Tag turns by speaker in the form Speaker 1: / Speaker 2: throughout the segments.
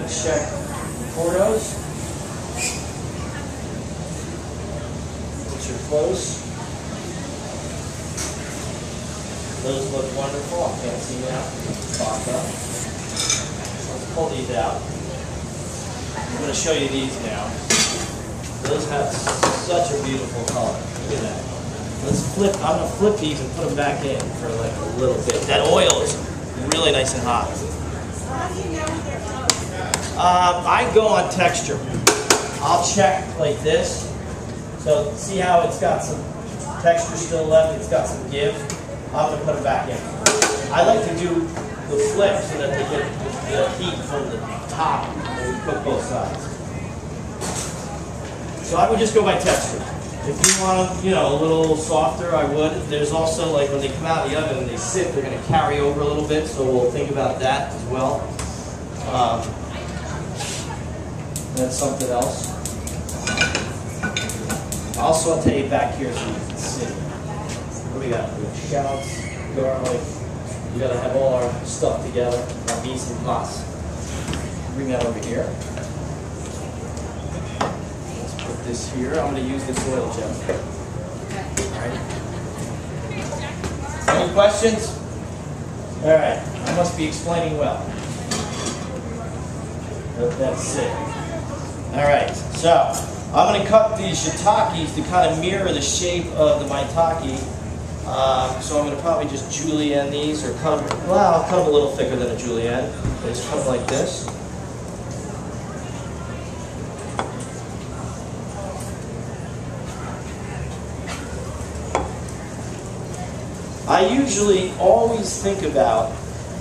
Speaker 1: going to check photos. Picture close. Those look wonderful. I can't see now. Pop up. Let's pull these out. I'm going to show you these now. Those have such a beautiful color. Look at that. Let's flip. I'm going to flip these and put them back in for like a little bit. That oil is really nice and hot.
Speaker 2: How do you know they're close?
Speaker 1: I go on texture. I'll check like this. So see how it's got some texture still left. It's got some give. I'm going to put them back in. I like to do the flip so that they get the heat from the top when we cook both sides. So I would just go by texture. If you want them, you know, a little softer, I would. There's also, like, when they come out of the oven and they sit, they're going to carry over a little bit, so we'll think about that as well. That's something else. I'll saute back here so you can see. What do we got? We got shallots, garlic. We got to have all our stuff together. Our mise en place. Bring that over here. This here. I'm going to use this oil gel. Alright. Any questions? Alright. I must be explaining well. That's it. Alright. So, I'm going to cut these shiitakes to kind of mirror the shape of the maitake. So I'm going to probably just julienne these, or cut them, well, I'll cut them a little thicker than a julienne. Just cut them like this. I usually always think about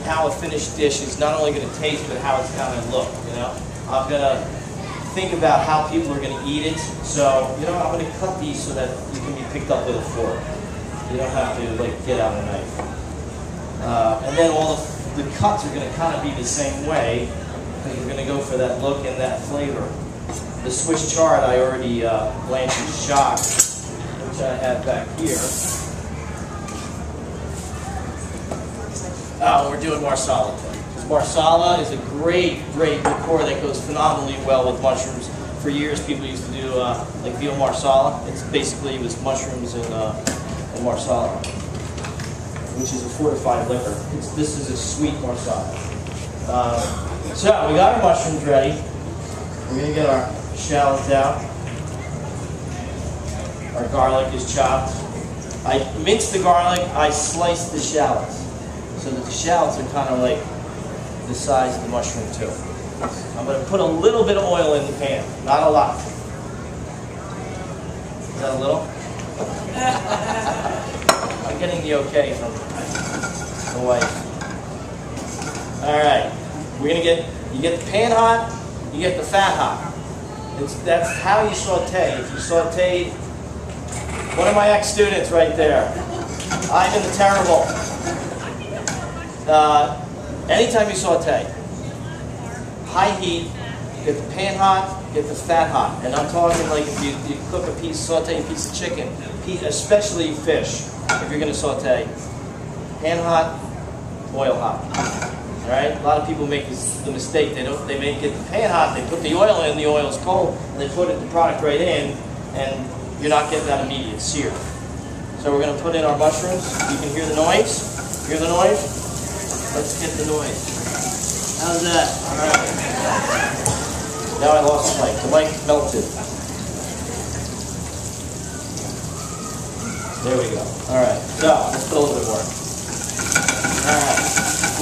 Speaker 1: how a finished dish is not only going to taste, but how it's going to look, you know. I'm going to think about how people are going to eat it. So, you know, I'm going to cut these so that you can be picked up with a fork. You don't have to, like, get out a knife. And then all the cuts are going to kind of be the same way, because we're going to go for that look and that flavor. The Swiss chard I already blanched and shot, which I have back here. Oh, we're doing marsala today. Marsala is a great liqueur that goes phenomenally well with mushrooms. For years, people used to do like veal marsala. It's basically it was mushrooms and marsala, which is a fortified liquor. This is a sweet marsala. So we got our mushrooms ready. We're gonna get our shallots out. Our garlic is chopped. I minced the garlic. I sliced the shallots, so that the shallots are kind of like the size of the mushroom too. I'm going to put a little bit of oil in the pan, not a lot. Is that a little? I'm getting the okay from the wife. Alright, we're going to you get the pan hot, you get the fat hot. That's how you saute. If you saute, one of my ex-students right there, I'm in the terrible. Anytime you saute, high heat, get the pan hot, get the fat hot. And I'm talking like if you cook a piece, saute a piece of chicken, especially fish, if you're going to saute, pan hot, oil hot. Alright? A lot of people make the mistake, they make it the pan hot, they put the oil in, the oil is cold, and they put the product right in, and you're not getting that immediate sear. So we're going to put in our mushrooms. You can hear the noise. Hear the noise? Let's get the noise. How's that? Alright. Now I lost the mic. The mic melted. There we go. Alright. So, let's put a little bit more. Alright.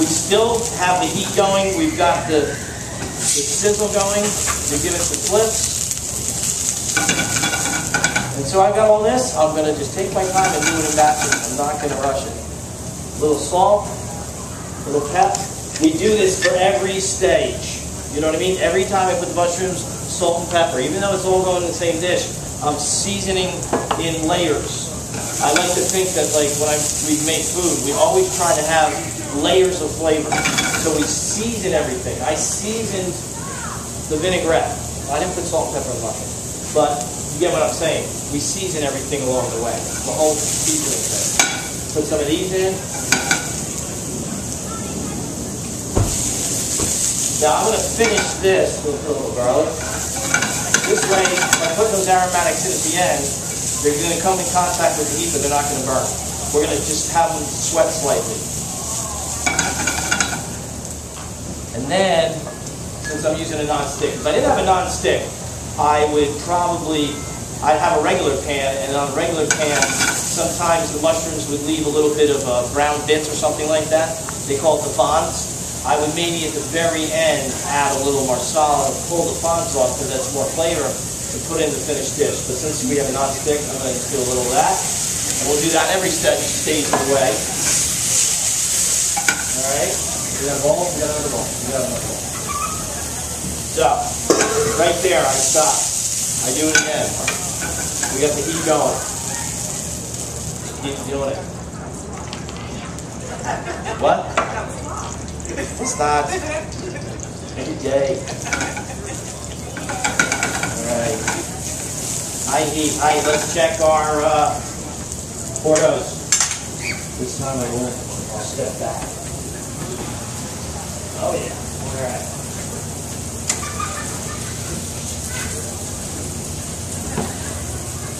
Speaker 1: We still have the heat going. We've got the sizzle going to give it the flips. And so I've got all this. I'm going to just take my time and do it in batches. I'm not going to rush it. A little salt. Little pep. We do this for every stage. You know what I mean? Every time I put the mushrooms, salt and pepper. Even though it's all going in the same dish, I'm seasoning in layers. I like to think that, like, when we make food, we always try to have layers of flavor. So we season everything. I seasoned the vinaigrette. I didn't put salt and pepper in the mushroom. But you get what I'm saying. We season everything along the way. The whole seasoning thing. Put some of these in. Now I'm going to finish this with a little garlic. This way, by putting those aromatics in at the end, they're going to come in contact with the heat, but they're not going to burn. We're going to just have them sweat slightly. And then, since I'm using a non-stick, if I didn't have a non-stick, I'd have a regular pan, and on a regular pan, sometimes the mushrooms would leave a little bit of brown bits or something like that. They call it the fons. I would maybe at the very end add a little marsala, pull the fons off because that's more flavor, and put in the finished dish. But since we have a non-stick, I'm going to do a little of that. And we'll do that every stage of the way. Alright? We got a bowl? We got another bowl. We got another bowl. So, right there, I stop. I do it again. We got the heat going. Keep doing it. What? It's not. Every day. Alright. High heat. Alright, let's check our Portos. This time I won't. I'll step back. Oh yeah. Alright.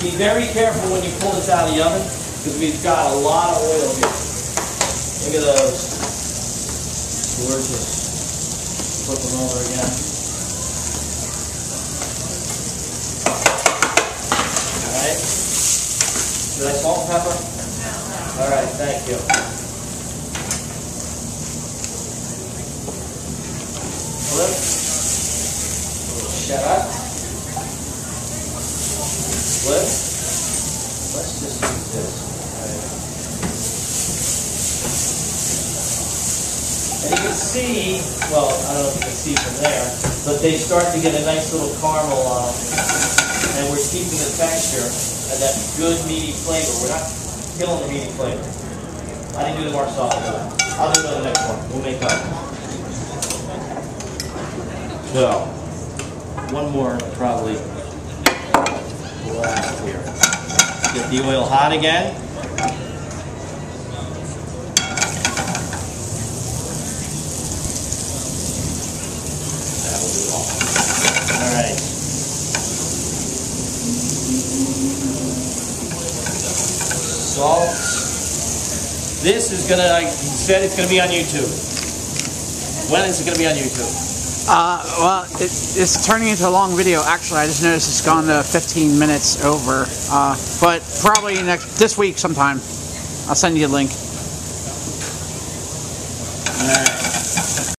Speaker 1: Be very careful when you pull this out of the oven because we've got a lot of oil here. Look at those. Gorgeous. Flip them over again. Alright. Did I salt and pepper? Alright, thank you. Flip. A little shallot. Flip. Let's just use this. And you can see, well, I don't know if you can see from there, but they start to get a nice little caramel on them. And we're keeping the texture and that good meaty flavor. We're not killing the meaty flavor. I didn't do the marsala for that. I'll do it on the next one. We'll make up. So, one more probably last here. Get the oil hot again. Alright. Salt. This is gonna, like he said, it's gonna be on YouTube. When is it gonna be on YouTube?
Speaker 3: Well, it's turning into a long video. Actually, I just noticed it's gone to 15 minutes over. But probably this week sometime. I'll send you a link.